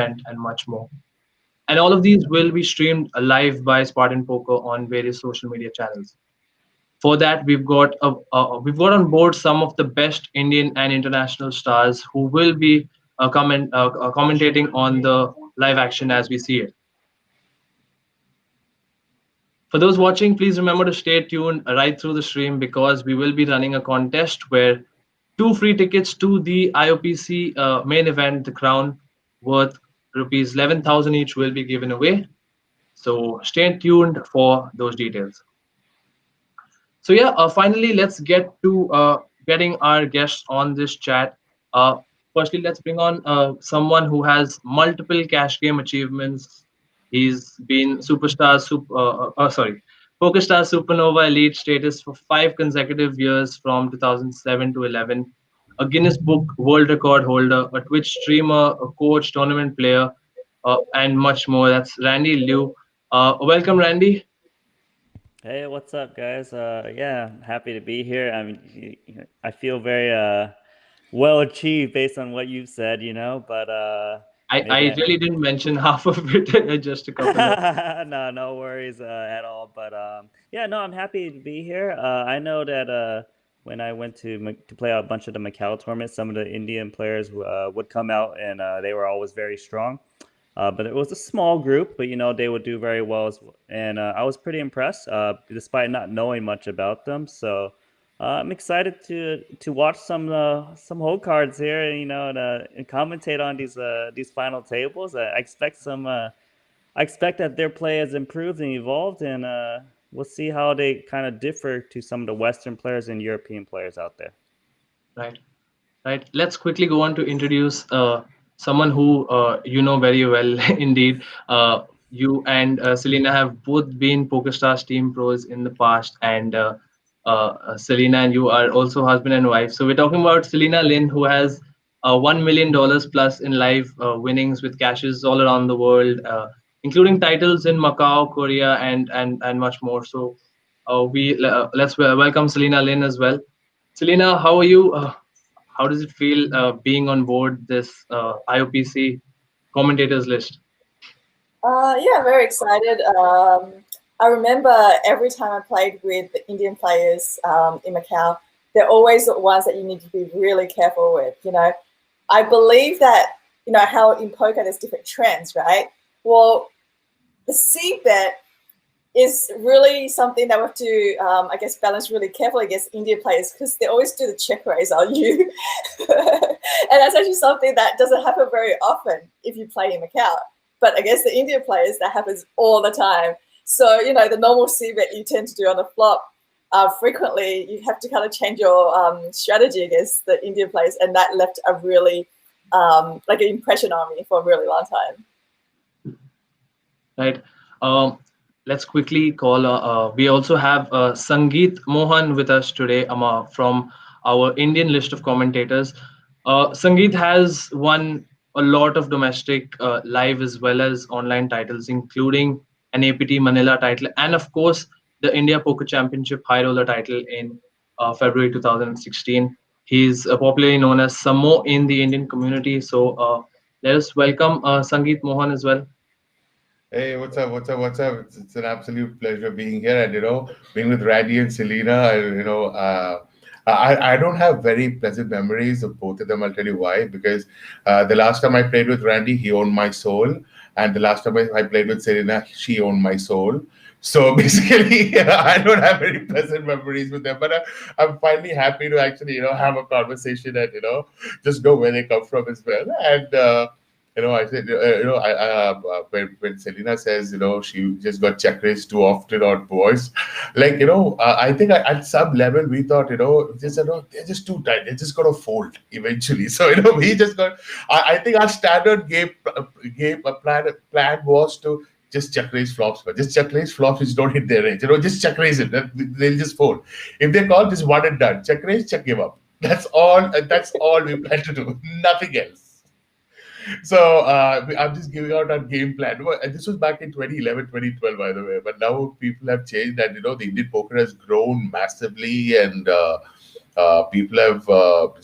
and much more. And all of these will be streamed live by Spartan Poker on various social media channels. For that, we've got on board some of the best Indian and international stars who will be commentating on the live action as we see it. For those watching, please remember to stay tuned right through the stream because we will be running a contest where two free tickets to the IOPC main event, The Crown, worth rupees 11,000 each, will be given away. So stay tuned for those details. So yeah, finally, let's get to getting our guests on this chat. Uh, Firstly, let's bring on someone who has multiple cash game achievements. He's been PokerStar Supernova Elite status for 5 consecutive years from 2007 to 11. A Guinness Book World Record holder, a Twitch streamer, a coach, tournament player, and much more. That's Randy Lew. Welcome, Randy. Hey, what's up, guys? Yeah, happy to be here. I mean, I feel very well achieved based on what you've said, but I maybe really didn't mention half of it, just a couple of. no worries at all. But yeah, no, I'm happy to be here. I know that when I went to play a bunch of the Macau tournaments, some of the Indian players would come out, and they were always very strong. But it was a small group, but they would do very well and I was pretty impressed, despite not knowing much about them. So I'm excited to watch some whole cards here, and commentate on these final tables. I expect I expect that their play has improved and evolved, and we'll see how they kind of differ to some of the Western players and European players out there. Right, right. Let's quickly go on to introduce someone who you know very well indeed. You and Celina have both been PokerStars team pros in the past, and Celina and you are also husband and wife. So we're talking about Celina Lin, who has $1 million plus in live winnings with cashes all around the world, including titles in Macau, Korea, and much more. So let's welcome Celina Lin as well. Celina, how are you? How does it feel being on board this IOPC commentators list? Yeah, very excited. I remember every time I played with the Indian players in Macau, they're always the ones that you need to be really careful with. I believe that how in poker there's different trends, right? Well, the C bet is really something that we have to, I guess, balance really carefully against Indian players because they always do the check raise on you. And that's actually something that doesn't happen very often if you play in Macau. But against the Indian players, that happens all the time. So, the normal C bet you tend to do on the flop, frequently you have to kind of change your strategy against the Indian players. And that left a really, like an impression on me for a really long time. Right. Let's quickly call. We also have Sangeeth Mohan with us today from our Indian list of commentators. Sangeeth has won a lot of domestic live as well as online titles, including an APT Manila title and, of course, the India Poker Championship High Roller title in February 2016. He's popularly known as Samo in the Indian community. So let us welcome Sangeeth Mohan as well. Hey, what's up? What's up? What's up? It's an absolute pleasure being here, and being with Randy and Celina. I don't have very pleasant memories of both of them. I'll tell you why. Because the last time I played with Randy, he owned my soul, and the last time I played with Celina, she owned my soul. So basically, I don't have very pleasant memories with them. But I'm finally happy to actually, have a conversation and just know where they come from as well. And I said, when Celina says, she just got check raised too often on boards, like, I think at some level we thought, they're just too tight. They're just going to fold eventually. So, we just got, I think our standard game plan was to just check raise flops, but just check raise flops which don't hit their range. Just check raise it. They'll just fold. If they call, just one and done. Check raise, check give up. That's all we plan to do. Nothing else. So I'm just giving out our game plan. And this was back in 2011, 2012, by the way. But now people have changed, and the Indian poker has grown massively, and people have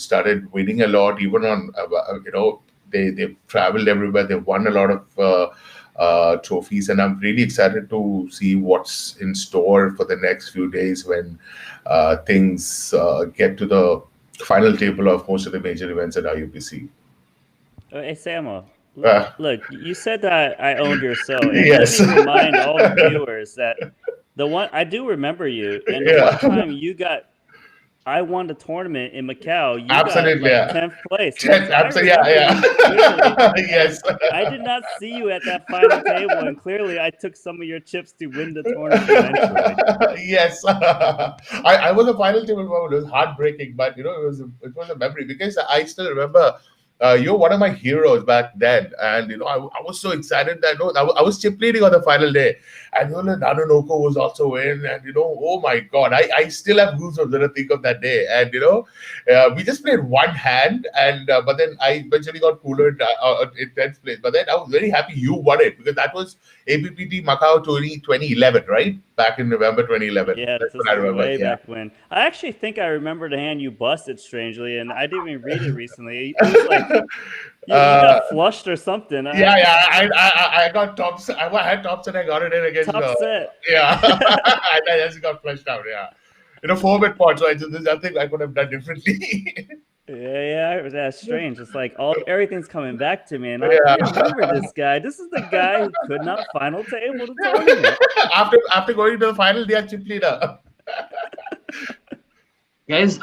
started winning a lot, even on they've traveled everywhere. They've won a lot of trophies, and I'm really excited to see what's in store for the next few days when things get to the final table of most of the major events at IOPC. Hey, Samo, Uh, look, you said that I owned your show, and yes. let me remind all the viewers that I do remember you, and the Yeah. one time I won the tournament in Macau, you Absolutely, got like yeah. 10th place, man. So I Absolutely, remember yeah, you clearly. yeah. Yes. I did not see you at that final table, and clearly I took some of your chips to win the tournament eventually. Yes. I was a final table moment. It was heartbreaking, but it was a memory because I still remember you're one of my heroes back then, and I was so excited that I was chip leading on the final day, and Nanonoko was also in, and oh my god, I still have goosebumps when I think of that day, and we just played one hand, and but then I eventually got cooler in 10th place, but then I was very happy you won it because that was APPT Macau 2011, right? Back in November 2011. Yeah, That's this what I is remember. way Yeah. back when. I actually think I remember the hand you busted strangely, and I didn't even read it recently. It was like you got flushed or something. Yeah. I got tops. I had tops and I got it in against. Top set. Yeah. I just got flushed out. Yeah. 4-bit pot. So there's nothing I could have done differently. Yeah, that's strange. It's like everything's coming back to me, and I Yeah. remember this guy. This is the guy who could not final table the tournament. After going to the final, they are chip leader. Guys,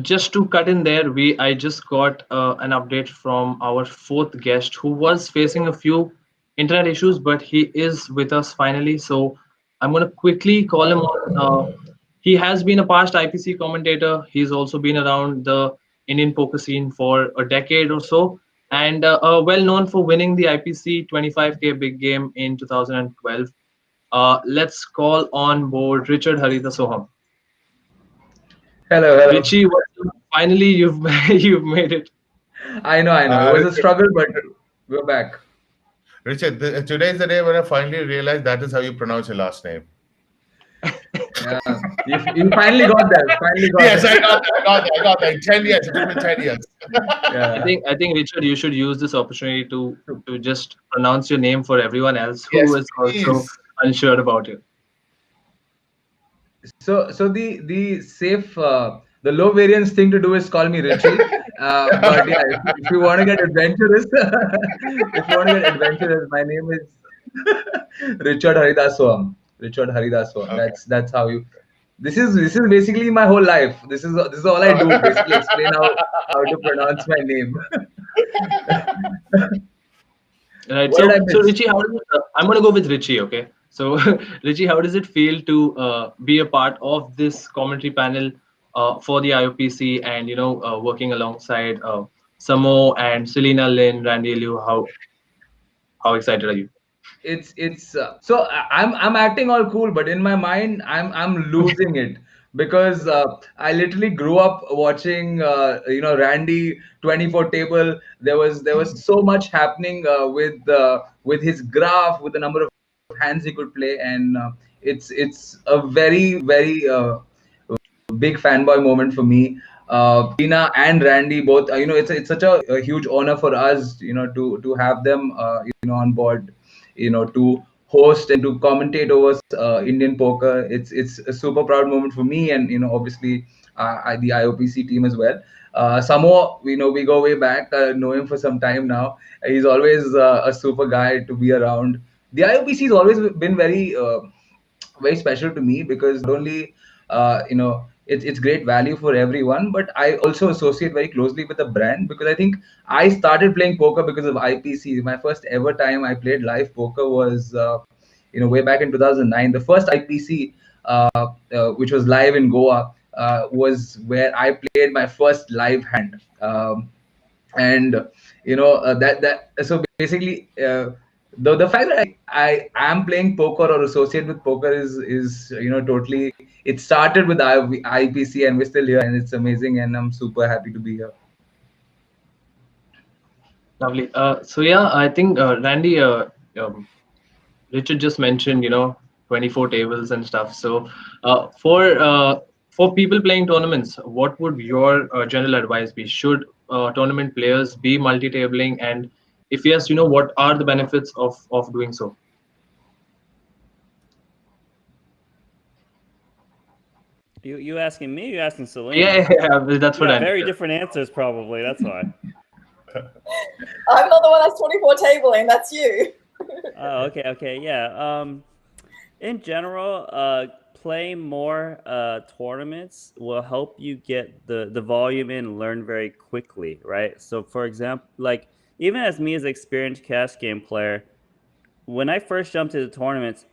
just to cut in there, I just got an update from our fourth guest who was facing a few internet issues, but he is with us finally. So I'm going to quickly call him on. He has been a past IPC commentator. He's also been around the Indian poker scene for a decade or so, and well known for winning the IPC 25K big game in 2012. Let's call on board Richard Haridasoham. Hello. Richie, finally you've you've made it. I know. It was a struggle, but we're back. Richard, today is the day when I finally realized that is how you pronounce your last name. Yeah, you finally got there. Yes, I got that. 10 years. It took me 10 years. Yeah. I think Richard, you should use this opportunity to just pronounce your name for everyone else who is also please. unsure about it. So the safe, the low variance thing to do is call me Richie. But yeah, if you want to get adventurous, my name is Richard Haridasoham. That's how you. This is basically my whole life. This is all I do. Basically, explain how to pronounce my name. Right. What did I So miss? Richie, I'm gonna go with Richie. Okay. So Richie, how does it feel to be a part of this commentary panel for the IOPC and working alongside Samo and Celina Lin, Randy Lew? How excited are you? It's so I'm acting all cool, but in my mind I'm losing it because I literally grew up watching Randy 24 table. There was so much happening with his graph, with the number of hands he could play, and it's a very big fanboy moment for me. Tina and Randy both, it's such a huge honor for us, to have them, on board, to host and to commentate over Indian poker. It's a super proud moment for me, and obviously the IOPC team as well. Samo, we go way back, know him for some time now. He's always a super guy to be around. The IOPC has always been very special to me because not only it's great value for everyone, but I also associate very closely with the brand because I think I started playing poker because of IPC. My first ever time I played live poker was way back in 2009. The first IPC which was live in Goa was where I played my first live hand. And that so basically the fact that I am playing poker or associate with poker is totally, it started with IPC and we're still here, and it's amazing, and I'm super happy to be here. Lovely. So yeah, I think Randy, Richard just mentioned 24 tables and stuff. So for people playing tournaments, what would your general advice be? Should tournament players be multi-tabling, and if yes, what are the benefits of doing so? You asking me? You asking Celina? Yeah, that's what I Very mean. different answers, probably. That's why. I'm not the one that's 24 tabling. That's you. Oh, okay, yeah. In general, playing more tournaments will help you get the volume in and learn very quickly, right? So, for example, like even as me as an experienced cash game player, when I first jumped into tournaments,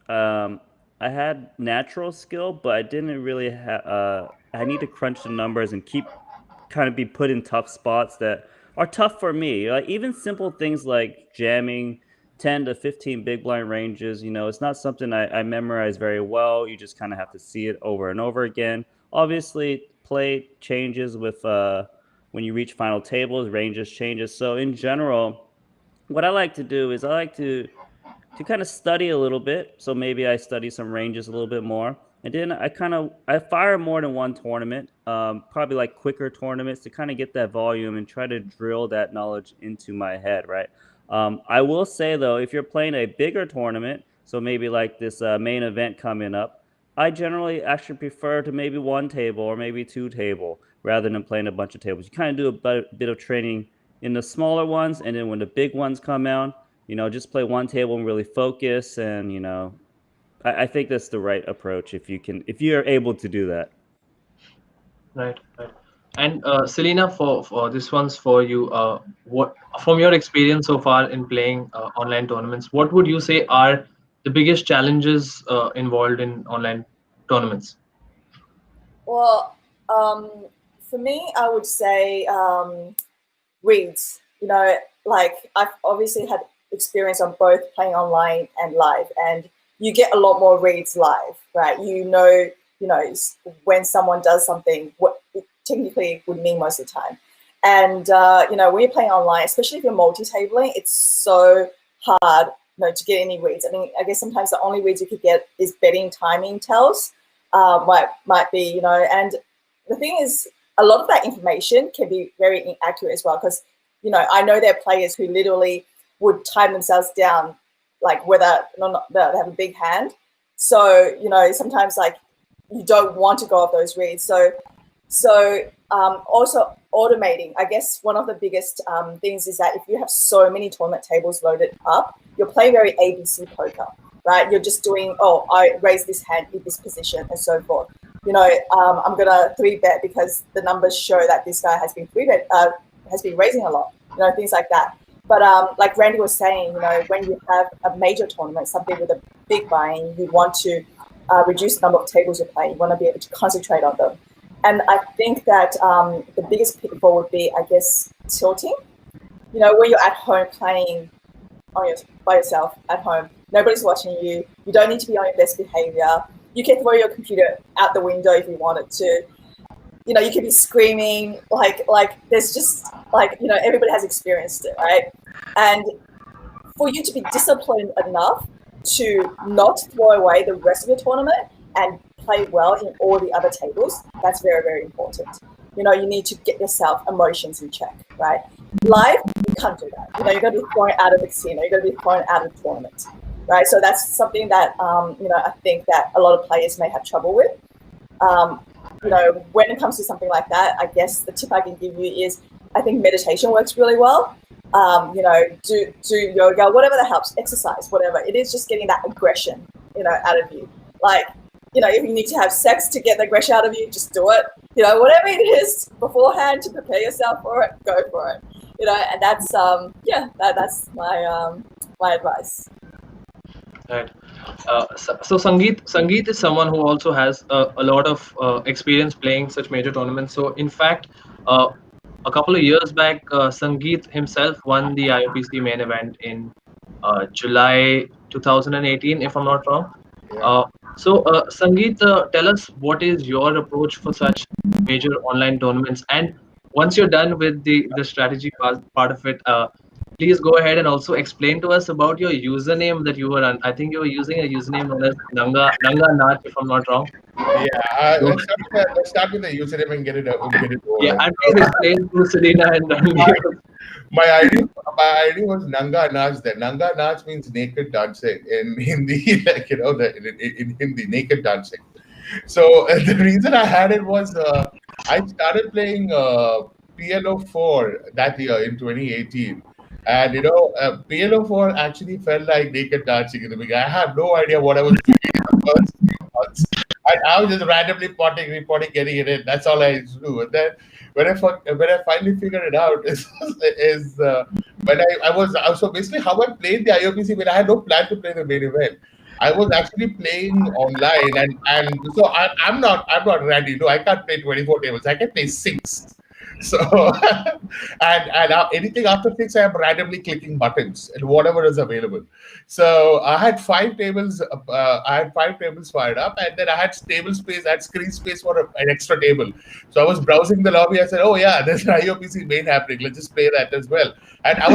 I had natural skill, but I didn't really have. I need to crunch the numbers and keep kind of be put in tough spots that are tough for me. Like even simple things like jamming 10 to 15 big blind ranges, it's not something I memorize very well. You just kind of have to see it over and over again. Obviously, play changes with when you reach final tables, ranges changes. So in general, what I like to do is I like to kind of study a little bit. So maybe I study some ranges a little bit more. And then I fire more than one tournament, probably like quicker tournaments to kind of get that volume and try to drill that knowledge into my head, right? I will say though, if you're playing a bigger tournament, so maybe like this main event coming up, I generally actually prefer to maybe one table or maybe two table rather than playing a bunch of tables. You kind of do a bit of training in the smaller ones, and then when the big ones come out, just play one table and really focus. And I think that's the right approach if you're able to do that. Right. And Celina, for this one's for you. What from your experience so far in playing online tournaments, what would you say are the biggest challenges involved in online tournaments? Well, for me, I would say reads. Like I've obviously had experience on both playing online and live, and you get a lot more reads live, right? When someone does something, what it technically would mean most of the time. And when you're playing online, especially if you're multi-tabling, it's so hard to get any reads. I mean, I guess sometimes the only reads you could get is betting timing tells, might be, and the thing is, a lot of that information can be very inaccurate as well, because I know there are players who literally would time themselves down, like whether or not they have a big hand. So sometimes like you don't want to go off those reads. So also automating. I guess one of the biggest things is that if you have so many tournament tables loaded up, you're playing very ABC poker, right? You're just doing, I raise this hand in this position and so forth. I'm gonna 3-bet because the numbers show that this guy has been raising a lot. Things like that. But like Randy was saying, when you have a major tournament, something with a big buy-in, you want to reduce the number of tables you're playing. You want to be able to concentrate on them. And I think that the biggest pitfall would be, I guess, tilting. When you're at home playing by yourself at home, nobody's watching you. You don't need to be on your best behavior. You can throw your computer out the window if you wanted to. You could be screaming, like there's just everybody has experienced it, right? And for you to be disciplined enough to not throw away the rest of your tournament and play well in all the other tables, that's very, very important. You need to get yourself emotions in check, right? Live, you can't do that. You're going to be thrown out of the casino. You're going to be thrown out of the tournament, right? So that's something that, I think that a lot of players may have trouble with. When it comes to something like that, I guess the tip I can give you is I think meditation works really well. Do yoga, whatever that helps, exercise, whatever. It is just getting that aggression, out of you. Like, if you need to have sex to get the aggression out of you, just do it. Whatever it is beforehand to prepare yourself for it, go for it. And that's that's my advice. Right. So Sangeeth is someone who also has a lot of experience playing such major tournaments. So in fact, a couple of years back, Sangeeth himself won the IOPC main event in July 2018, if I'm not wrong. So Sangeeth, tell us what is your approach for such major online tournaments, and once you're done with the strategy part of it, please go ahead and also explain to us about your username that you were on. I think you were using a username known as Nanga Nach, if I'm not wrong. Yeah, So, let's start with the username and get it yeah, over. and please explain to Celina and Randy. My ID was Nanga Nach. There, Nanga Nach means naked dancing in Hindi, like in Hindi, naked dancing. So the reason I had it was I started playing PLO4 that year in 2018. And PLO4 actually felt like naked dancing in the beginning. I had no idea what I was doing in the first few months. I was just randomly reporting, getting it in. That's all I used to do. And then when I finally figured it out is when I was so basically how I played the IOPC when I had no plan to play the main event. I was actually playing online, and so I'm not Randy. No, I can't play 24 tables. I can play 6. So and anything after 6, I am randomly clicking buttons and whatever is available. So I had 5 tables. I had 5 tables fired up, and then I had table space. I had screen space for an extra table. So I was browsing the lobby. I said, "Oh yeah, there's an IOPC main happening. Let's just play that as well." And I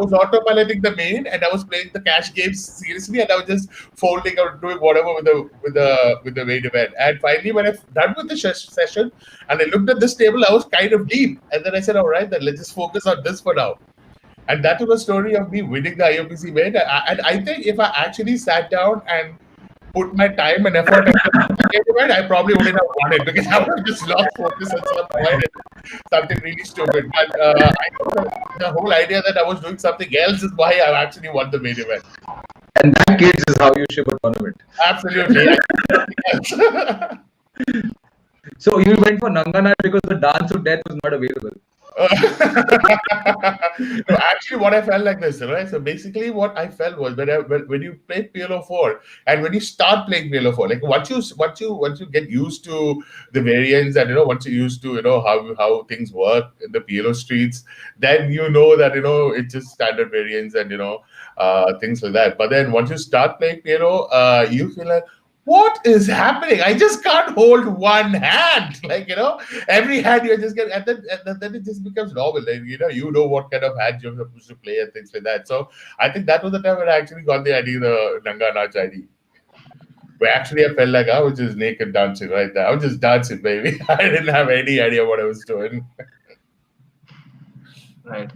was autopiloting the main, and I was playing the cash games seriously, and I was just folding or doing whatever with the main event. And finally, when I done with the session, and I looked at this table, I was kind of deep, and then I said, "All right, then let's just focus on this for now." And that was a story of me winning the IOPC main. And I think if I actually sat down and put my time and effort into the event, I probably wouldn't have won it because I would have just lost focus at some point and something really stupid. But I think the whole idea that I was doing something else is why I actually won the main event. And that, kids, is how you ship a tournament. Absolutely. So you went for Nanga Nach because the dance to death was not available. No, actually, what I felt like this, right? So basically, what I felt was when you play PLO4 and when you start playing PLO4, like once you get used to the variants and once you're used to how things work in the PLO streets, then that it's just standard variants and things like that. But then once you start playing PLO, you feel like, what is happening? I just can't hold one hand. Like, every hand you're just getting, and then it just becomes normal. Like, you know what kind of hand you're supposed to play and things like that. So I think that was the time when I actually got the idea, the Nanga Nach ID. Where actually I felt like I was just naked dancing right there. I was just dancing, baby. I didn't have any idea what I was doing. Right.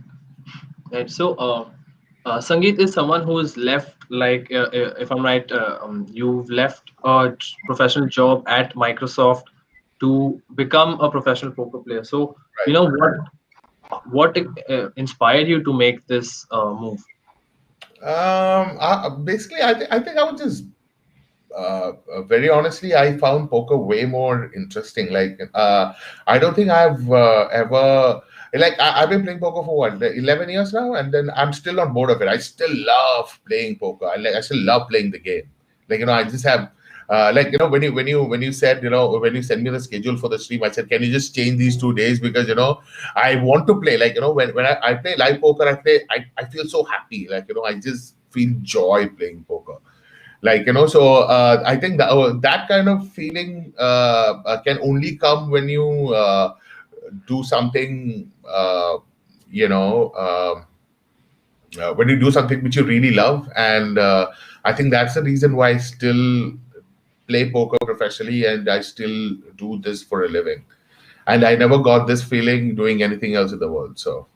So, Sangeeth is someone who's left, like, if I'm right, you've left a professional job at Microsoft to become a professional poker player. So, Right. what inspired you to make this move? Basically, I think I was just very honestly, I found poker way more interesting. Like, I don't think I've ever I've been playing poker for 11 years now, and then I'm still on board of it. I still love playing poker. I still love playing the game. Like, I just have when you said when you sent me the schedule for the stream, I said, can you just change these 2 days because I want to play. Like, when I play live poker, I feel so happy. Like, I just feel joy playing poker. Like, so I think that kind of feeling can only come when you do something, when you do something which you really love. And I think that's the reason why I still play poker professionally and I still do this for a living. And I never got this feeling doing anything else in the world. So.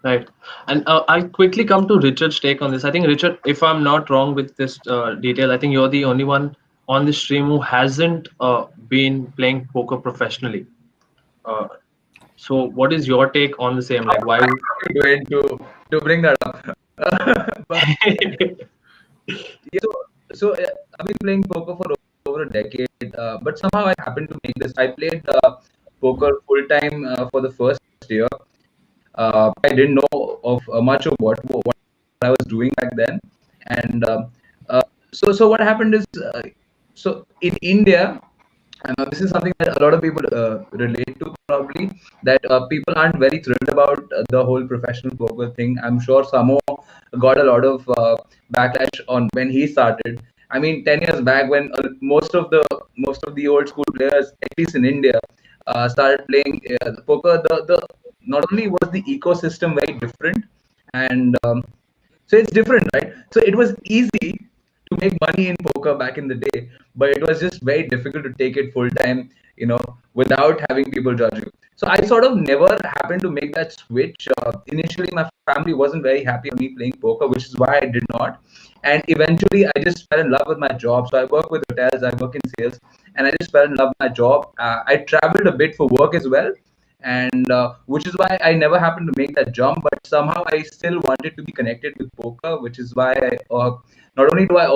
Right. And I'll quickly come to Richard's take on this. I think, Richard, if I'm not wrong with this detail, I think you're the only one on the stream who hasn't been playing poker professionally. So what is your take on the same? Like, why going to bring that up? So I've been playing poker for over a decade, but somehow I happened to make this. I played poker full time for the first year. I didn't know of much of what I was doing back then, and so what happened is, so in India, this is something that a lot of people relate to probably, that people aren't very thrilled about the whole professional poker thing. I'm sure Samo got a lot of backlash on when he started. I mean, 10 years back, when most of the old school players, at least in India, started playing the poker, the not only was the ecosystem very different, And so it's different, right? So it was easy to make money in poker back in the day, but it was just very difficult to take it full time, without having people judge you. So I sort of never happened to make that switch. Initially, my family wasn't very happy with me playing poker, which is why I did not. And eventually, I just fell in love with my job. So I work with hotels, I work in sales, and I just fell in love with my job. I traveled a bit for work as well, and which is why I never happened to make that jump. But somehow I still wanted to be connected with poker, which is why I not only do I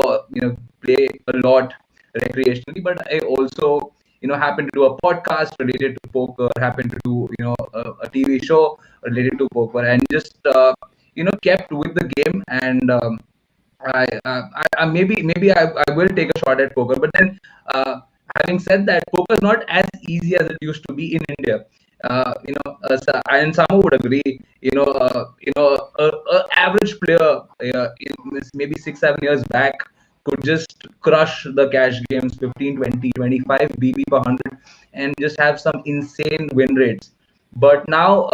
play a lot recreationally, but I also happen to do a podcast related to poker, happen to do a TV show related to poker, and just kept with the game. And I maybe I will take a shot at poker, but then having said that, poker is not as easy as it used to be in India. And Samu would agree. A average player, maybe 6-7 years back, could just crush the cash games 15, 20, 25 BB per 100 and just have some insane win rates. But now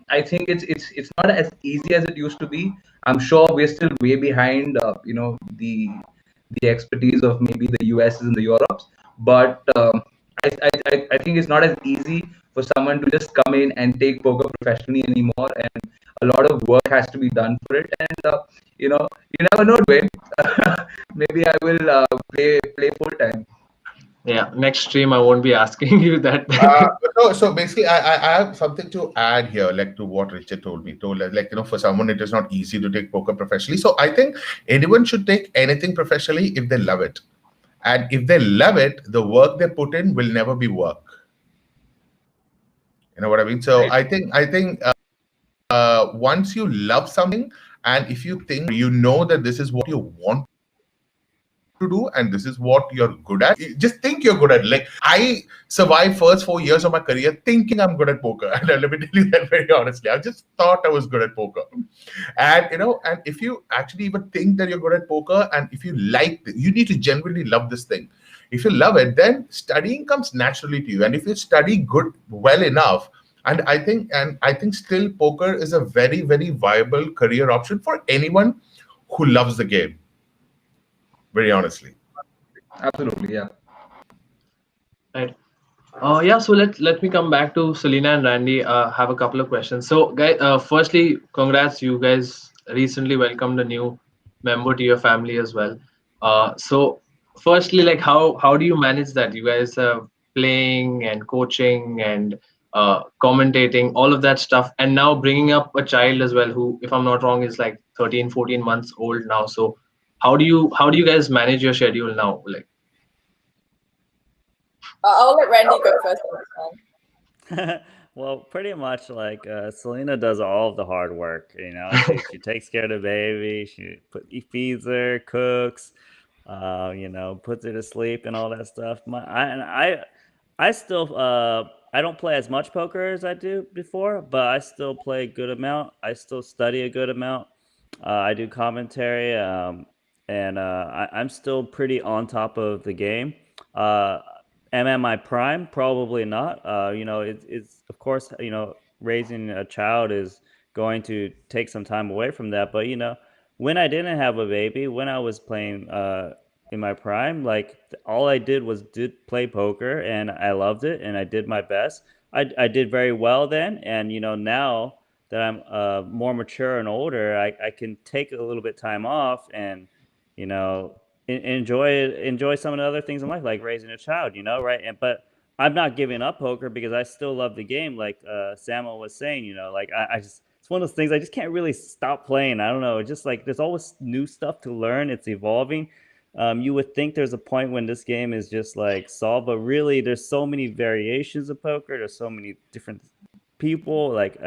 I think it's not as easy as it used to be. I'm sure we're still way behind, the expertise of maybe the USs and the Europes. But I think it's not as easy for someone to just come in and take poker professionally anymore, and a lot of work has to be done for it. And you never know, Dwayne. Maybe I will play full time. Yeah, next stream I won't be asking you that. So basically, I have something to add here, like to what Richard told me. For someone, it is not easy to take poker professionally. So I think anyone should take anything professionally if they love it. And if they love it, the work they put in will never be work. You know what I mean? So Right. I think once you love something, and if you think that this is what you want to do and this is what you're good at, just think you're good at it. Like, I survived first 4 years of my career thinking I'm good at poker, and let me tell you that very honestly, I just thought I was good at poker. And and if you actually even think that you're good at poker, and if you you need to genuinely love this thing. If you love it, then studying comes naturally to you. And if you study well enough, and I think still poker is a very, very viable career option for anyone who loves the game. Very honestly. Absolutely, yeah. Right. Yeah, so let me come back to Celina and Randy. Have a couple of questions. So, guys, firstly, congrats, you guys recently welcomed a new member to your family as well. So, firstly, like how do you manage that? You guys are playing and coaching and commentating, all of that stuff, and now bringing up a child as well, who, if I'm not wrong, is like 13, 14 months old now. So, how do you guys manage your schedule now? Like, I'll let Randy go first on this one. Well, pretty much like Celina does all of the hard work. She takes care of the baby. She feeds her, cooks, puts her to sleep and all that stuff. I still I don't play as much poker as I do before, but I still play a good amount. I still study a good amount. I do commentary, and I'm still pretty on top of the game. Am I at my prime? Probably not. It's of course, raising a child is going to take some time away from that. But when I didn't have a baby, when I was playing in my prime, like all I did was play poker, and I loved it, and I did my best. I did very well then, and now that I'm more mature and older, I can take a little bit time off and enjoy some of the other things in life, like raising a child, right? But I'm not giving up poker because I still love the game. Like Samuel was saying, like I just, it's one of those things I just can't really stop playing. I don't know. It's just like there's always new stuff to learn. It's evolving. You would think there's a point when this game is just like solved, but really there's so many variations of poker. There's so many different people. Like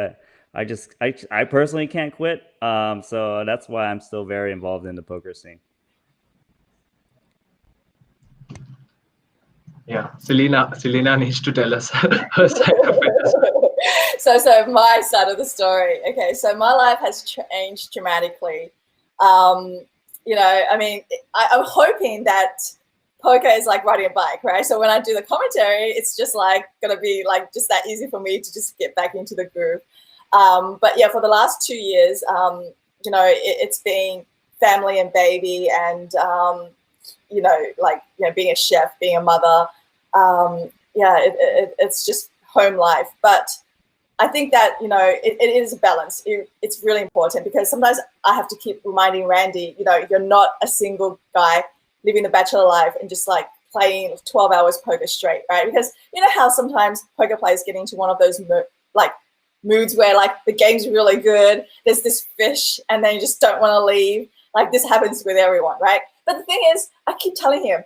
I personally can't quit. So that's why I'm still very involved in the poker scene. yeah, Celina needs to tell us her side of it as well. So my side of the story. Okay, so my life has changed dramatically. I mean, I'm hoping that poker is like riding a bike, right? So when I do the commentary, it's just like gonna be like just that easy for me to just get back into the groove. But yeah, for the last 2 years, it's being family and baby, and being a chef, being a mother. It's just home life. But I think that it is a balance. It's really important, because sometimes I have to keep reminding Randy, you're not a single guy living the bachelor life and just like playing 12 hours poker straight, right? Because how sometimes poker players get into one of those moods where like the game's really good, there's this fish, and then you just don't want to leave. Like this happens with everyone, right? But the thing is, I keep telling him,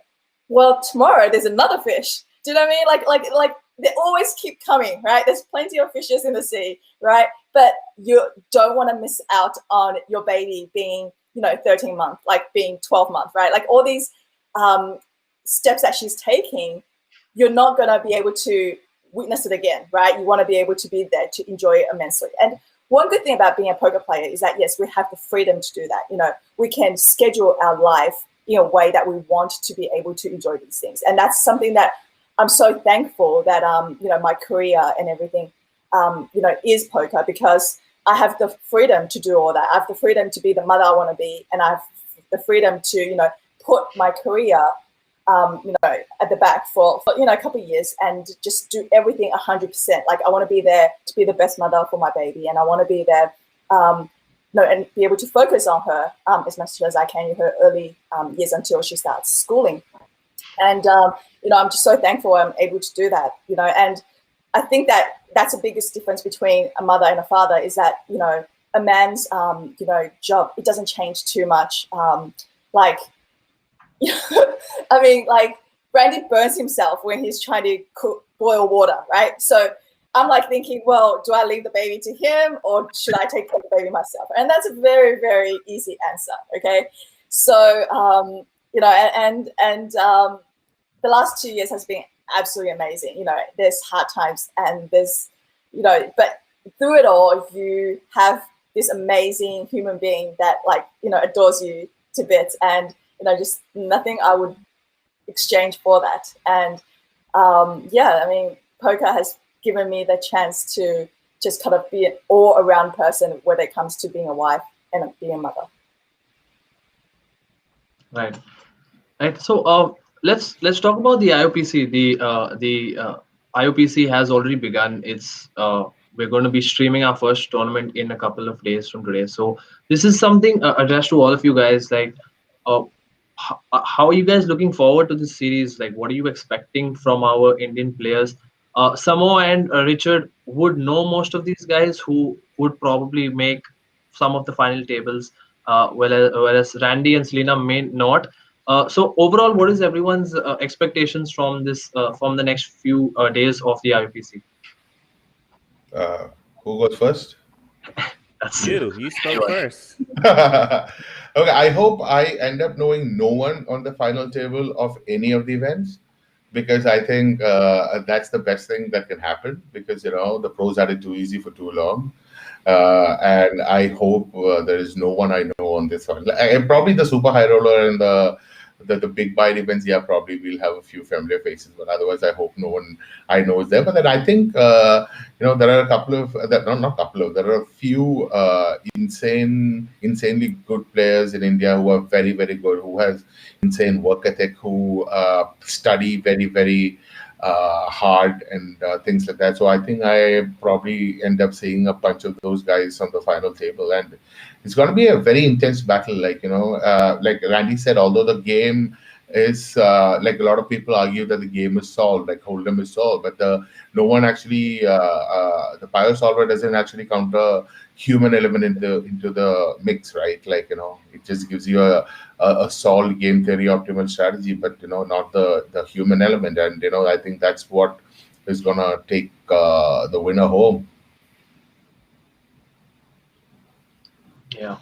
well, tomorrow there's another fish. Do you know what I mean? Like they always keep coming, right? There's plenty of fishes in the sea, right? But you don't want to miss out on your baby being, 13 months, like being 12 months, right? Like all these steps that she's taking, you're not going to be able to witness it again, right? You want to be able to be there to enjoy it immensely. And one good thing about being a poker player is that, yes, we have the freedom to do that. We can schedule our life in a way that we want to be able to enjoy these things. And that's something that I'm so thankful that, my career and everything, is poker, because I have the freedom to do all that. I have the freedom to be the mother I want to be, and I have the freedom to, put my career, at the back for a couple of years, and just do everything 100%. Like I want to be there to be the best mother for my baby, and I want to be there, and be able to focus on her as much as I can in her early years until she starts schooling. And I'm just so thankful I'm able to do that. And I think that that's the biggest difference between a mother and a father, is that a man's job, it doesn't change too much. I mean, like Randy burns himself when he's trying to boil water, right? So I'm like thinking, well, do I leave the baby to him, or should I take care of the baby myself? And that's a very, very easy answer. Okay. So, the last 2 years has been absolutely amazing. There's hard times, and there's, but through it all, you have this amazing human being that adores you to bits, and just nothing I would exchange for that. And poker has given me the chance to just kind of be an all-around person when it comes to being a wife and being a mother. Right. So let's talk about the IOPC. The IOPC has already begun. We're going to be streaming our first tournament in a couple of days from today. So this is something addressed to all of you guys. Like, how are you guys looking forward to this series? Like, what are you expecting from our Indian players? Samo and Richard would know most of these guys, who would probably make some of the final tables, whereas Randy and Celina may not. So overall, what is everyone's expectations from this from the next few days of the IOPC? Who goes first? That's you. You spoke first. Okay, I hope I end up knowing no one on the final table of any of the events, because I think that's the best thing that can happen, because the pros had it too easy for too long. And I hope there is no one I know on this one. Probably the super high roller and the big bite events, yeah, probably we'll have a few familiar faces, but otherwise I hope no one I know is there. But then I think there are a couple of there are a few insanely good players in India who are very, very good, who has insane work ethic, who study very, very hard and things like that. So I think I probably end up seeing a bunch of those guys on the final table, and it's going to be a very intense battle. Like like Randy said, although the game is like a lot of people argue that the game is solved, like Hold'em is solved, but no one actually the Pio solver doesn't actually count a human element into the mix, right? Like it just gives you a solved game theory optimal strategy, but not the human element. And I think that's what is gonna take the winner home. Yeah.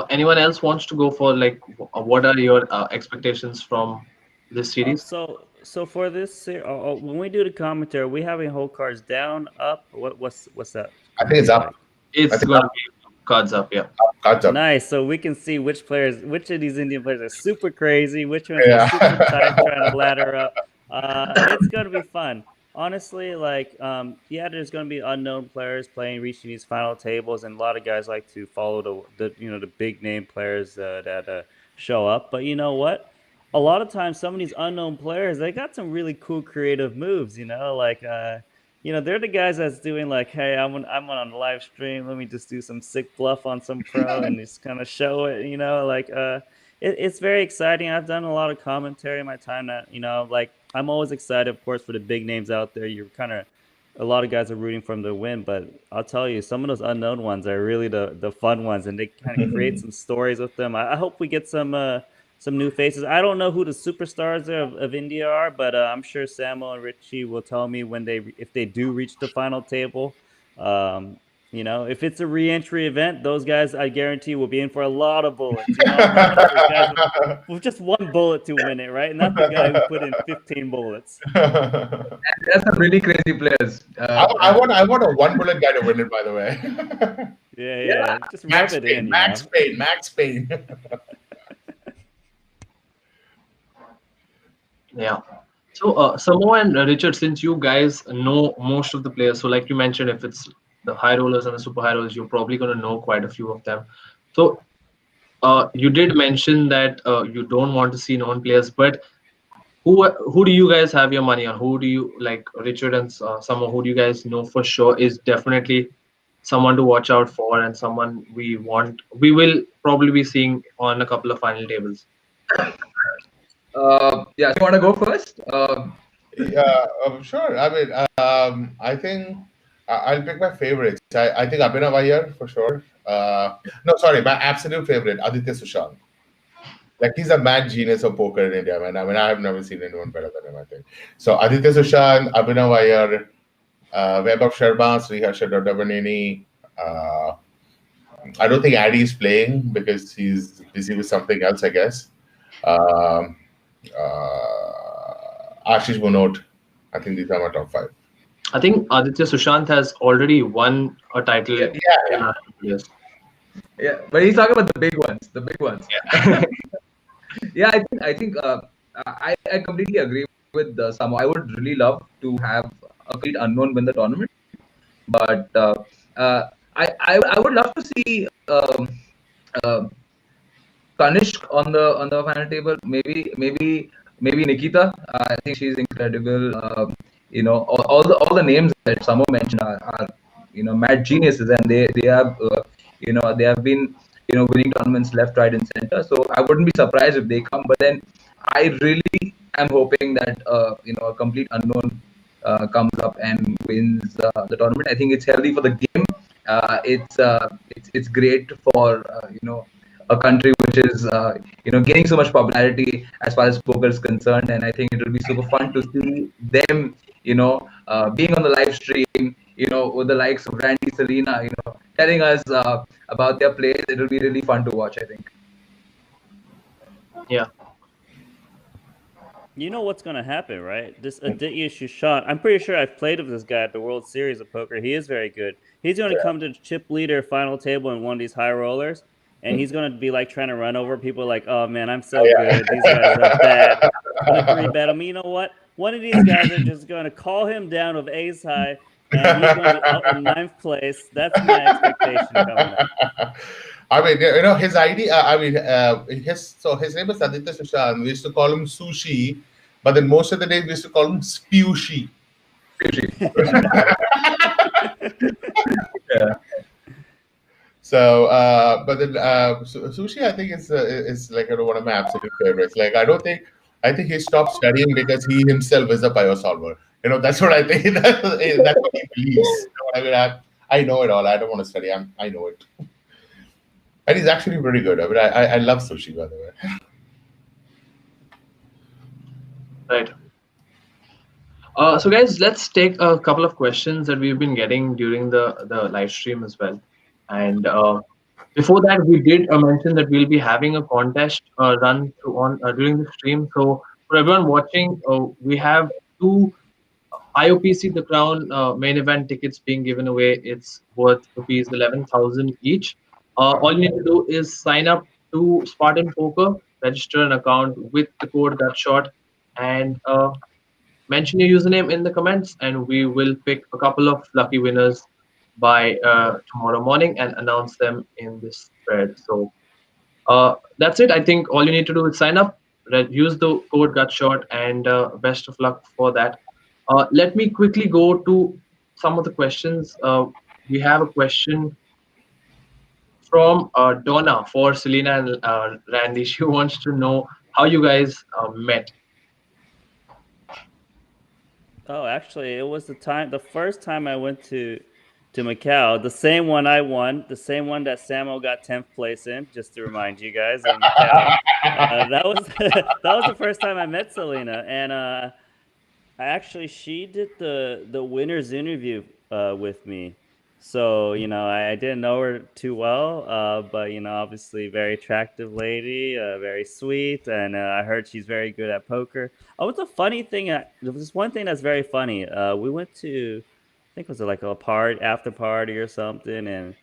Anyone else wants to go for, like, what are your expectations from this series? So for this, when we do the commentary, are we having whole cards down, up? What's that? I think it's up. It's going to be cards up, yeah. Cards up. Nice. So we can see which of these Indian players are super crazy, which ones are super tight trying to ladder up. It's going to be fun. honestly, like, yeah, there's going to be unknown players playing, reaching these final tables, and a lot of guys like to follow the big name players that show up. But you know what? A lot of times, some of these unknown players, they got some really cool creative moves. Like, they're the guys that's doing like, hey, I'm on a live stream. Let me just do some sick bluff on some pro and just kind of show it. Like, it's very exciting. I've done a lot of commentary in my time. That like, I'm always excited, of course, for the big names out there. You're kind of a lot of guys are rooting for them to win, but I'll tell you, some of those unknown ones are really the fun ones, and they kind of create some stories with them. I hope we get some new faces. I don't know who the superstars of India are, but I'm sure Samuel and Richie will tell me if they do reach the final table. If it's a re-entry event, those guys, I guarantee, will be in for a lot of bullets. I'm not one of those guys with just one bullet to win it, right? Not the guy who put in 15 bullets. There's some really crazy players. I want a one bullet guy to win it, by the way. Yeah. Just rub it in. Max Payne. Yeah. So, Samoa and Richard, since you guys know most of the players, so like you mentioned, if it's the high rollers and the super high rollers, you're probably going to know quite a few of them. So, you did mention that you don't want to see known players, but who do you guys have your money on? Who do you like, Richard and Samoa? Who do you guys know for sure is definitely someone to watch out for, and someone we will probably be seeing on a couple of final tables? Yeah, you want to go first? Yeah, sure. I mean, I think I'll pick my favorites. I think Abhinav Iyer for sure. No, sorry, my absolute favorite, Aditya Sushant. Like, he's a mad genius of poker in India, man. I mean, I have never seen anyone better than him, I think. So Aditya Sushant, Abhinav Iyer, Vaibhav Sharma, Sriharsha Dodavaneni. I don't think Addy is playing because he's busy with something else, I guess. Ashish Munot. I think these are my top 5. I think Aditya Sushant has already won a title. Yeah. Yeah, but he's talking about the big ones. The big ones. Yeah. Yeah, I think I completely agree with Samo. I would really love to have a complete unknown win the tournament, but I would love to see Kanishk on the final table. Maybe Nikita. I think she's incredible. All the names that Samo mentioned are mad geniuses, and they have they have been winning tournaments left, right, and center. So I wouldn't be surprised if they come. But then I really am hoping that a complete unknown comes up and wins the tournament. I think it's healthy for the game. It's great for a country which is gaining so much popularity as far as poker is concerned, and I think it will be super fun to see them being on the live stream, with the likes of Randy, Celina, telling us about their plays. It will be really fun to watch, I think. Yeah. You know what's going to happen, right? This Aditya Sushant, I'm pretty sure I've played with this guy at the World Series of Poker. He is very good. He's going to come to the chip leader final table in one of these high rollers, and he's going to be like trying to run over people like, oh man, I'm so good. These guys are bad. I'm going to 3-bet them. You know what? One of these guys are just going to call him down with ace high, and he's going to be up in 9th place. That's my expectation coming up. I mean, his ID. His name is Aditya Sushant. We used to call him Sushi, but then most of the days we used to call him Spewshi. Yeah. So, but then Sushi, I think is like one of my absolute favorites. Like, I think he stopped studying because he himself is a PIO solver. That's what I think. That's what he believes. I mean, I know it all. I don't want to study. I know it. And he's actually pretty good. I mean, I love Sushi, by the way. Right. So guys, let's take a couple of questions that we've been getting during the live stream as well. And before that, we did mention that we'll be having a contest run during the stream. So for everyone watching, we have 2 IOPC The Crown main event tickets being given away. It's worth rupees 11,000 each. All you need to do is sign up to Spartan Poker, register an account with the code Gutshot, and mention your username in the comments, and we will pick a couple of lucky winners by tomorrow morning and announce them in this thread. So that's it. I think all you need to do is sign up, use the code Gutshot, and best of luck for that. Let me quickly go to some of the questions. We have a question from Donna for Celina and Randy. She wants to know how you guys met. Oh, actually, it was the first time I went to Macau, the same one I won, the same one that Samo got 10th place in. Just to remind you guys, in Macau, that was that was the first time I met Celina, and she did the winner's interview with me. So, I didn't know her too well, but, obviously very attractive lady, very sweet, and I heard she's very good at poker. Oh, what's a funny thing? There was one thing that's very funny. We went to, I think it was like a after party or something, and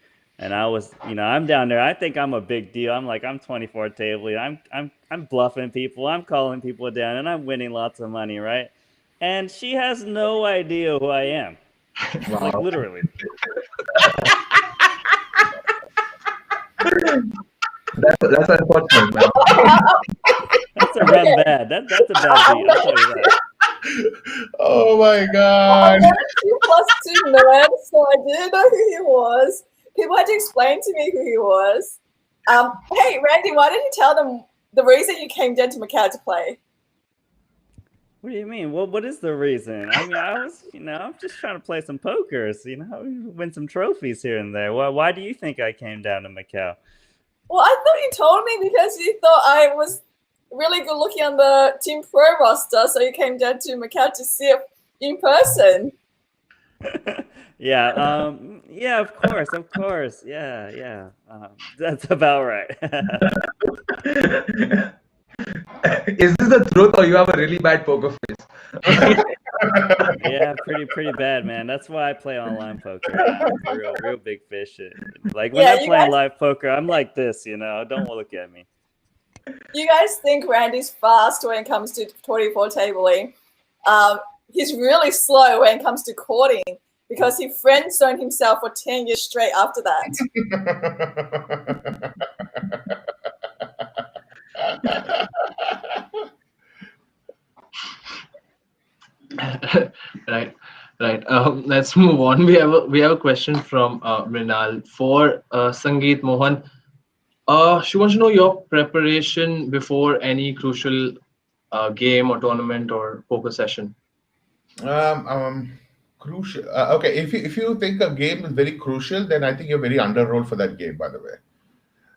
I was, I'm down there. I think I'm a big deal. I'm 24 table. I'm bluffing people. I'm calling people down, and I'm winning lots of money, right? And she has no idea who I am. Wow. Like literally. That's unfortunate, man. That's a run bad. That's a bad beat. I'll tell you that. Oh my I God. was 2 nerds, so I didn't know who he was. People had to explain to me who he was. Hey, Randy, why didn't you tell them the reason you came down to Macau to play? What do you mean? What is the reason? I mean, I was, I'm just trying to play some pokers, win some trophies here and there. Why do you think I came down to Macau? Well, I thought you told me because you thought I was really good looking on the Team Pro roster, so you came down to Macau to see it in person. Yeah, yeah, of course. Yeah. That's about right. Is this the truth, or you have a really bad poker face? Yeah, pretty bad, man. That's why I play online poker. I'm a real big fish. Like when I'm playing live poker, I'm like this, Don't look at me. You guys think Randy's fast when it comes to 24 tabling. He's really slow when it comes to courting because he friend-zoned himself for 10 years straight after that. Right. Let's move on. We have a question from Mrinal for Sangeeth Mohan. She wants to know your preparation before any crucial game or tournament or poker session. Crucial. Okay, if you think a game is very crucial, then I think you're very under-rolled for that game, by the way.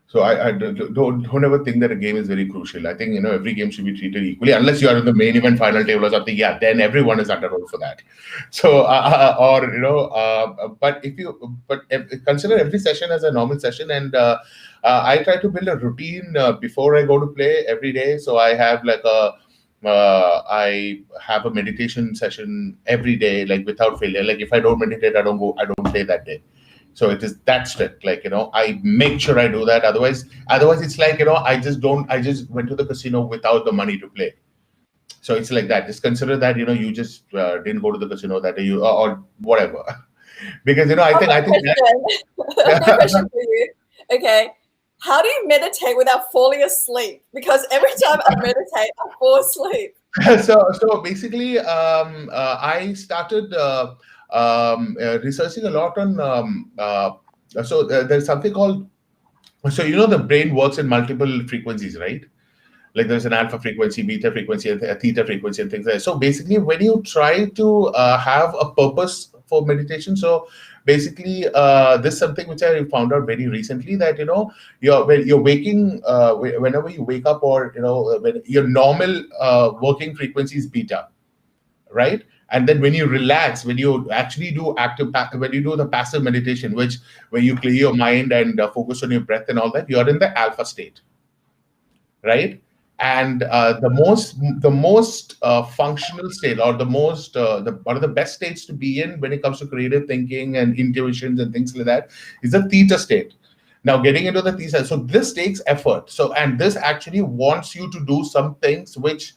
So I don't ever think that a game is very crucial. I think every game should be treated equally, unless you are in the main event final table or something. Yeah, then everyone is under-rolled for that. So consider every session as a normal session, and I try to build a routine before I go to play every day. So I have I have a meditation session every day, like without failure. Like if I don't meditate, I don't play that day. So it is that strict. I make sure I do that. Otherwise it's like, I just went to the casino without the money to play. So it's like that. Just consider that, you just didn't go to the casino that day, or whatever. Because, I think question for you. Okay. How do you meditate without falling asleep? Because every time I meditate, I fall asleep. So basically, I started researching a lot on. There's something called. So the brain works in multiple frequencies, right? Like there's an alpha frequency, beta frequency, and a theta frequency, and things like that. So basically, when you try to have a purpose for meditation, so basically, this is something which I found out very recently, that you're waking, whenever you wake up, or when your normal working frequency is beta, right? And then when you relax, when you actually do when you do the passive meditation, where you clear your mind and focus on your breath and all that, you're in the alpha state, right? And the most functional state, or one of the best states to be in when it comes to creative thinking and intuitions and things like that, is the theta state. Now, getting into the theta, so this takes effort. So, and this actually wants you to do some things which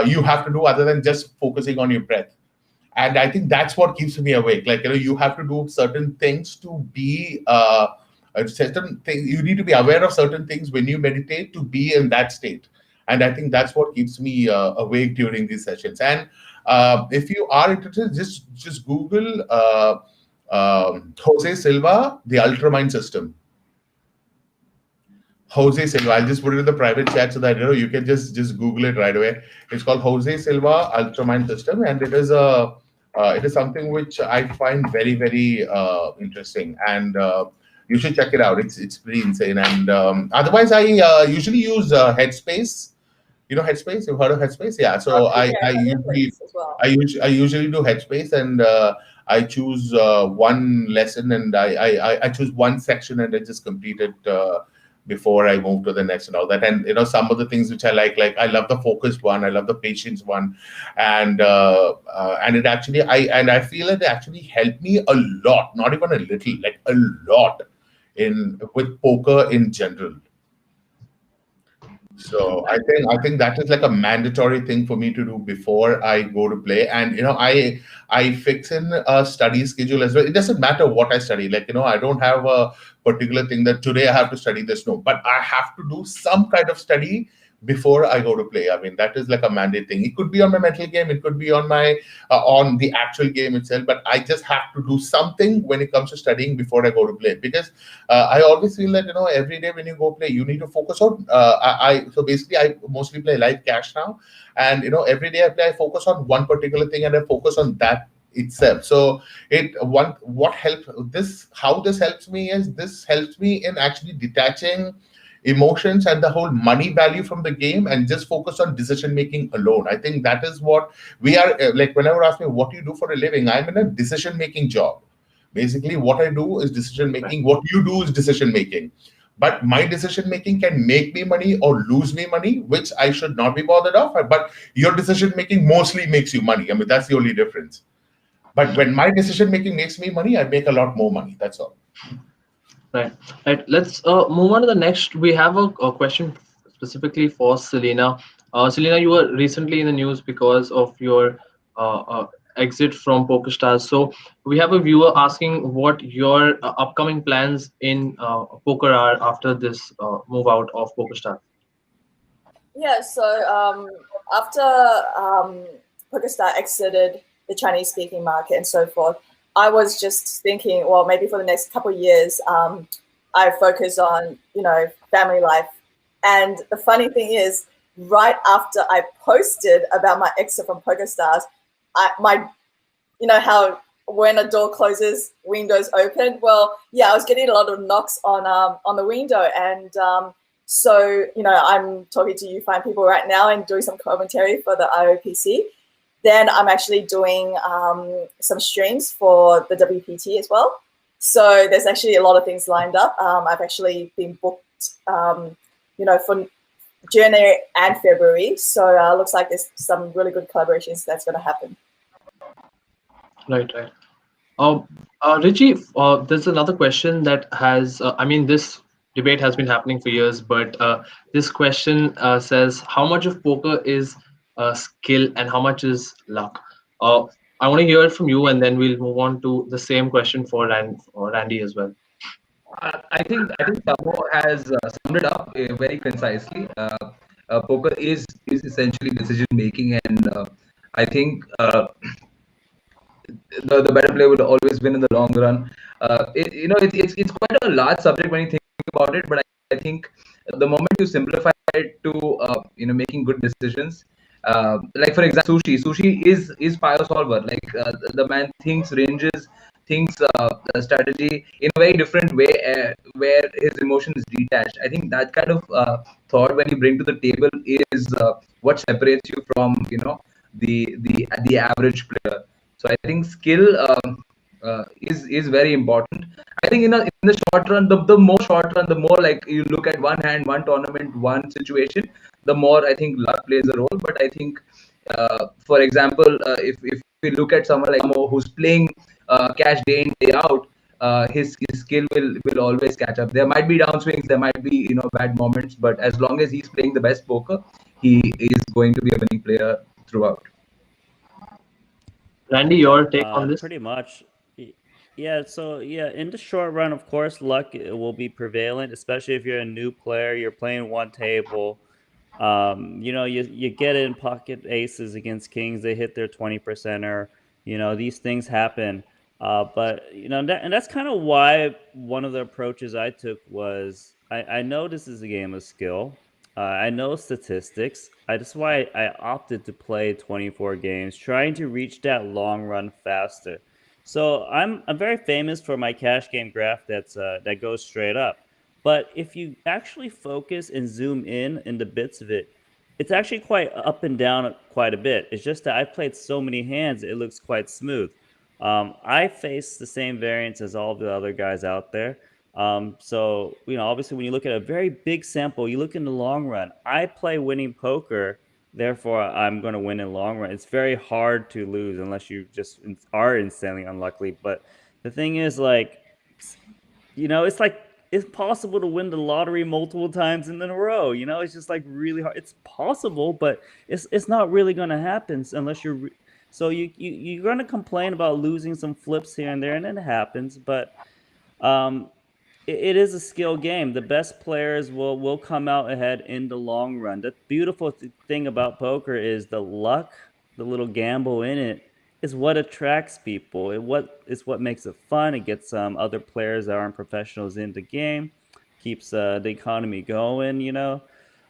you have to do other than just focusing on your breath. And I think that's what keeps me awake. Like, you have to do certain things to be certain things. You need to be aware of certain things when you meditate to be in that state. And I think that's what keeps me awake during these sessions. And if you are interested, just Google Jose Silva, the Ultramind system. Jose Silva. I'll just put it in the private chat so that you can just Google it right away. It's called Jose Silva Ultramind system, and it is something which I find very, very interesting, and you should check it out. It's pretty insane. And otherwise, I usually use Headspace. Headspace. You've heard of Headspace? Yeah. So I usually do Headspace, and I choose one lesson, and I choose one section, and I just complete it before I move to the next and all that. And some of the things which I like I love the focused one, I love the patience one, and it actually I feel it actually helped me a lot, not even a little, like a lot with poker in general. So I think that is like a mandatory thing for me to do before I go to play. And I fix in a study schedule as well. It doesn't matter what I study. Like, I don't have a particular thing that today I have to study this. No, but I have to do some kind of study before I go to play. I mean, that is like a mandate thing. It could be on my mental game, it could be on my on the actual game itself, but I just have to do something when it comes to studying before I go to play, because I always feel that every day when you go play, you need to focus on so basically I mostly play live cash now, and every day I play, I focus on one particular thing, and I focus on that itself. So how this helps me is, this helps me in actually detaching emotions and the whole money value from the game, and just focus on decision making alone. I think that is what we are like. Whenever ask me what do you do for a living, I'm in a decision making job. Basically what I do is decision making. What you do is decision making, but my decision making can make me money or lose me money, which I should not be bothered of. But your decision making mostly makes you money. I mean, that's the only difference. But when my decision making makes me money, I make a lot more money. That's all. Right. Let's move on to the next. We have a question specifically for Celina. Celina, you were recently in the news because of your exit from PokerStars. So we have a viewer asking what your upcoming plans in poker are after this move out of PokerStars. Yeah. So after PokerStars exited the Chinese-speaking market and so forth, I was just thinking, well, maybe for the next couple of years, I focus on, family life. And the funny thing is, right after I posted about my exit from PokerStars, how when a door closes, windows open. Well, yeah, I was getting a lot of knocks on the window, and so I'm talking to you fine people right now and doing some commentary for the IOPC. Then I'm actually doing some streams for the WPT as well. So there's actually a lot of things lined up. I've actually been booked, for January and February. So looks like there's some really good collaborations that's going to happen. Right. Richie, there's another question that has, this debate has been happening for years, but this question says, how much of poker is skill and how much is luck? I want to hear it from you, and then we'll move on to the same question for Randy as well. I think Tamo has summed it up very concisely. Poker is essentially decision making, and I think the better player will always win in the long run. It's quite a large subject when you think about it, but I think the moment you simplify it to making good decisions. Like for example, sushi is Pio solver. Like the man thinks ranges, thinks strategy in a very different way, where his emotion is detached. I think that kind of thought when you bring to the table is what separates you from the average player. So I think skill is very important. I think in the short run, the more short run, the more like you look at one hand, one tournament, one situation, the more I think luck plays a role. But I think, for example, if we look at someone like Mo who's playing cash day in day out, his skill will always catch up. There might be downswings, there might be bad moments, but as long as he's playing the best poker, he is going to be a winning player throughout. Randy, your take on this? Pretty much. Yeah, so yeah, in the short run, of course, luck will be prevalent, especially if you're a new player, you're playing one table. You get in pocket aces against kings, they hit their 20%er. These things happen. But and that's kind of why one of the approaches I took was I know this is a game of skill. I know statistics. That's why I opted to play 24 games, trying to reach that long run faster. So I'm very famous for my cash game graph that goes straight up. But if you actually focus and zoom in the bits of it, it's actually quite up and down quite a bit. It's just that I've played so many hands, it looks quite smooth. I face the same variance as all the other guys out there. So, obviously when you look at a very big sample, you look in the long run, I play winning poker, therefore I'm going to win in the long run. It's very hard to lose unless you just are insanely unlucky. But the thing is, it's like, it's possible to win the lottery multiple times in a row. It's just like really hard. It's possible, but it's not really going to happen unless you're. So you're going to complain about losing some flips here and there, and it happens. But it is a skill game. The best players will come out ahead in the long run. The beautiful thing about poker is the luck, the little gamble in it, is what attracts people. It's what makes it fun. It gets other players that aren't professionals in the game, keeps the economy going.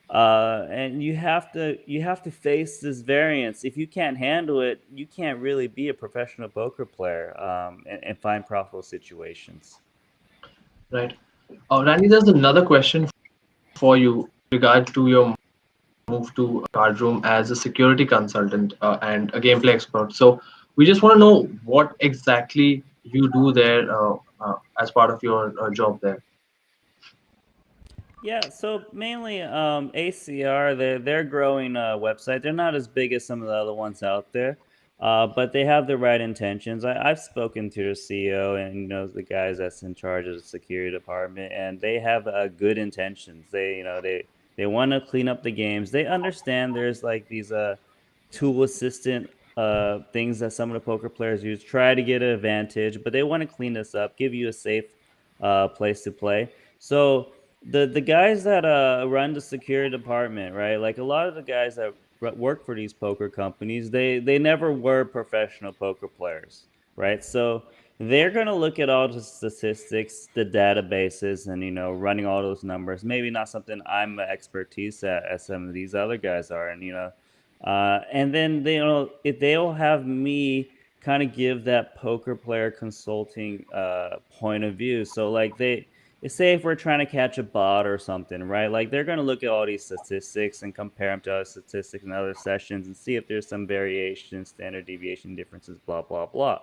And you have to face this variance. If you can't handle it, you can't really be a professional poker player and find profitable situations. Right. Randy, there's another question for you regard to your move to card room as a security consultant and a gameplay expert. So we just want to know what exactly you do there as part of your job there. Yeah, so mainly ACR, they're growing website. They're not as big as some of the other ones out there, but they have the right intentions. I've spoken to the CEO and the guys that's in charge of the security department, and they have good intentions. They want to clean up the games. They understand there's like these tool assistant things that some of the poker players use, try to get an advantage, but they want to clean this up, give you a safe place to play. So the guys that run the security department, right? Like a lot of the guys that work for these poker companies, they never were professional poker players, right? So they're going to look at all the statistics, the databases, and running all those numbers. Maybe not something I'm an expertise at, as some of these other guys are, and then if they'll have me kind of give that poker player consulting point of view. So like say if we're trying to catch a bot or something, right? Like they're going to look at all these statistics and compare them to other statistics and other sessions and see if there's some variation, standard deviation differences, blah, blah, blah.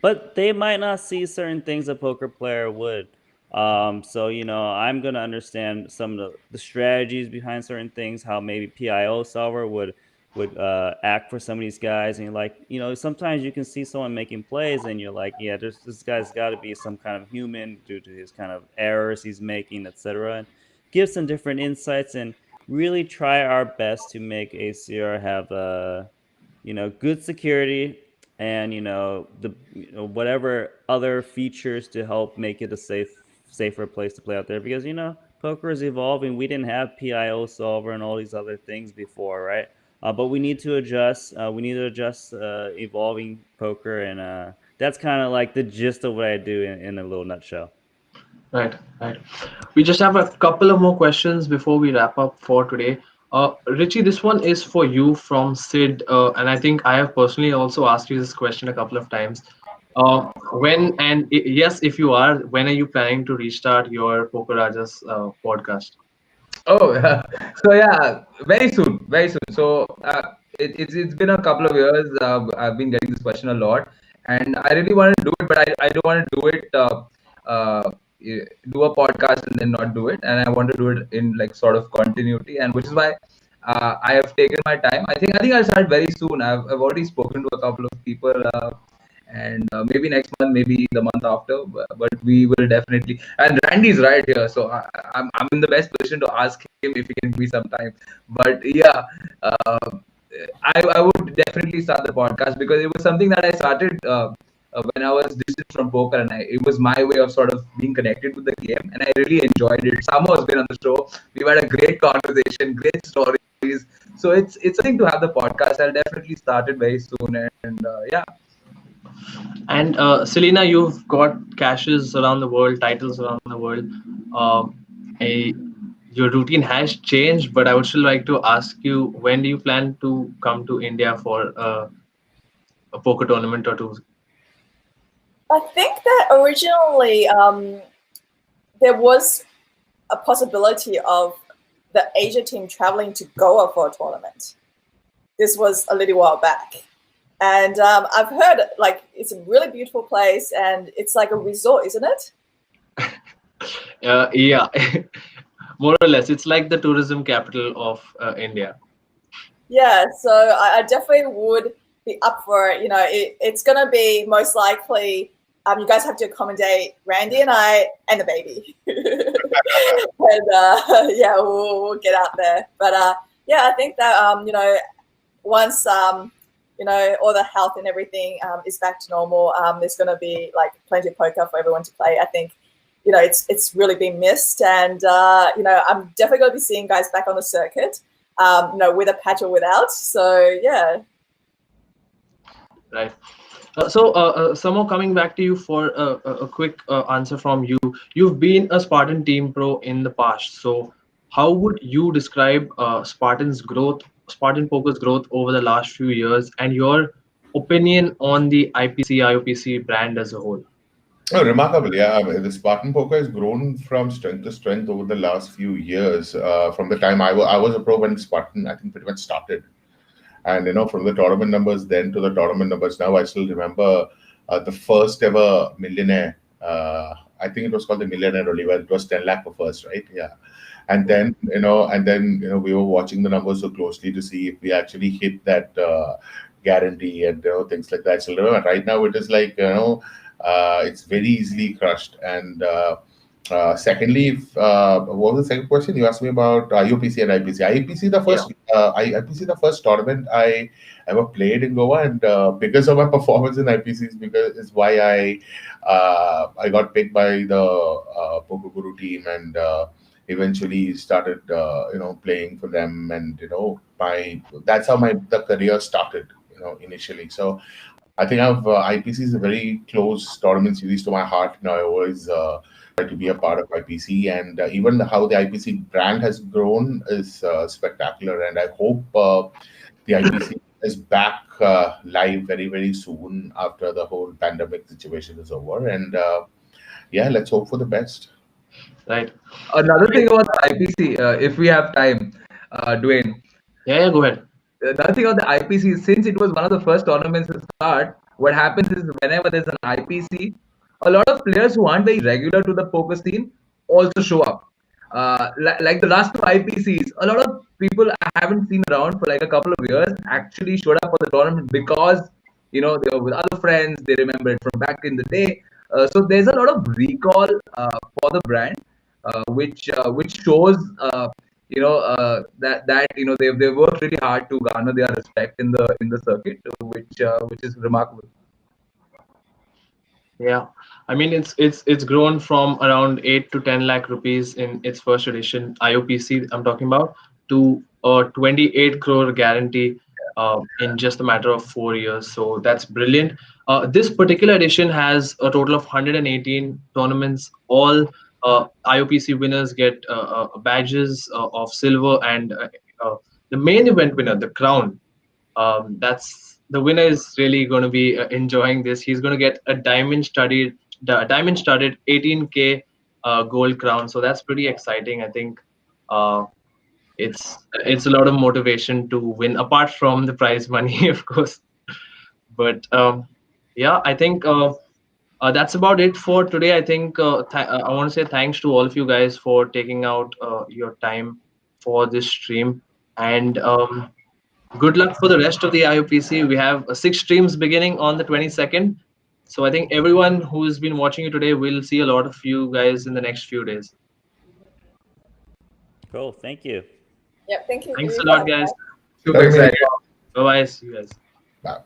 But they might not see certain things a poker player would. So, I'm going to understand some of the strategies behind certain things, how maybe PIO solver would act for some of these guys. And you're like, sometimes you can see someone making plays and you're like, yeah, this guy's got to be some kind of human due to his kind of errors he's making, etc. And give some different insights and really try our best to make ACR have good security and whatever other features to help make it a safer place to play out there, because poker is evolving. We didn't have PIO solver and all these other things before, right? But we need to adjust. Evolving poker, and that's kind of like the gist of what I do in a little nutshell. Right. We just have a couple of more questions before we wrap up for today. Richie, this one is for you from Sid, and I think I have personally also asked you this question a couple of times. Yes, if you are, when are you planning to restart your Poker Rajas podcast? Oh, so yeah, very soon, very soon. So it's been a couple of years. I've been getting this question a lot, and I really want to do it, but I don't want to do it. Do a podcast and then not do it, and I want to do it in like sort of continuity, and which is why I have taken my time. I think I'll start very soon. I've already spoken to a couple of people, and maybe next month, maybe the month after. But we will definitely. And Randy's right here, so I'm in the best position to ask him if he can give me some time. But yeah, I would definitely start the podcast because it was something that I started. When I was distant from poker, and it was my way of sort of being connected with the game, and I really enjoyed it. Samo has been on the show. We've had a great conversation, great stories. So it's something to have the podcast. I'll definitely start it very soon, and yeah. And Celina, you've got cashes around the world, titles around the world. I, your routine has changed, but I would still like to ask you, when do you plan to come to India for a poker tournament or two? I think that originally there was a possibility of the Asia team traveling to Goa for a tournament. This was a little while back. And I've heard like it's a really beautiful place and it's like a resort, isn't it? Yeah, more or less. It's like the tourism capital of India. Yeah, so I definitely would be up for it. You know, it's going to be most likely you guys have to accommodate Randy and I and the baby. And yeah, we'll get out there. But yeah, I think that, you know, once, you know, all the health and everything is back to normal, there's going to be like plenty of poker for everyone to play. I think, you know, it's really been missed. And, you know, I'm definitely going to be seeing guys back on the circuit, you know, with a patch or without. So, yeah. Right. So, Samo, coming back to you for a quick answer from you. You've been a Spartan team pro in the past. So, how would you describe Spartan Poker's growth over the last few years, and your opinion on the IOPC brand as a whole? Oh, remarkable. Yeah, I mean, the Spartan Poker has grown from strength to strength over the last few years. From the time I was a pro when Spartan, I think, pretty much started. And, you know, from the tournament numbers then to the tournament numbers now, I still remember the first ever millionaire. I think it was called the millionaire only, where it was 10 lakh for first, right? Yeah. And then, you know, we were watching the numbers so closely to see if we actually hit that guarantee and, you know, things like that. So remember, right now it is like, you know, it's very easily crushed. And secondly, what was the second question? You asked me about IOPC and IPC. IPC, the first tournament I ever played in Goa, and because of my performance in IPC is why I got picked by the Poker Guru team and eventually started you know, playing for them, and you know, that's how the career started, you know, initially. So I think IPC is a very close tournament series to my heart. You know, I always try to be a part of IPC, and even how the IPC brand has grown is spectacular. And I hope the IPC is back live very, very soon after the whole pandemic situation is over. And yeah, let's hope for the best. Right. Another thing about the IPC, if we have time, Dwayne. Yeah, go ahead. Another thing about the IPC, since it was one of the first tournaments to start, what happens is whenever there's an IPC, a lot of players who aren't very regular to the poker scene also show up. Like the last two IPCs, a lot of people I haven't seen around for like a couple of years actually showed up for the tournament because, you know, they were with other friends, they remember it from back in the day. So there's a lot of recall for the brand, which shows you know that you know they've worked really hard to garner their respect in the circuit, which is remarkable. Yeah, I mean it's grown from around 8 to 10 lakh rupees in its first edition, IOPC I'm talking about, to a 28 crore guarantee in just a matter of 4 years. So that's brilliant. This particular edition has a total of 118 tournaments. All IOPC winners get badges of silver, and the main event winner, the crown, that's the winner is really going to be enjoying this. He's going to get a diamond studded 18K gold crown. So that's pretty exciting. I think uh, it's a lot of motivation to win, apart from the prize money, of course. But yeah, I think that's about it for today. I think I want to say thanks to all of you guys for taking out your time for this stream, and good luck for the rest of the IOPC. We have 6 streams beginning on the 22nd. So I think everyone who's been watching you today will see a lot of you guys in the next few days. Cool. Thank you. Yep. Thank you. Thanks a lot, guys. Super excited. Bye bye. See you guys. Bye.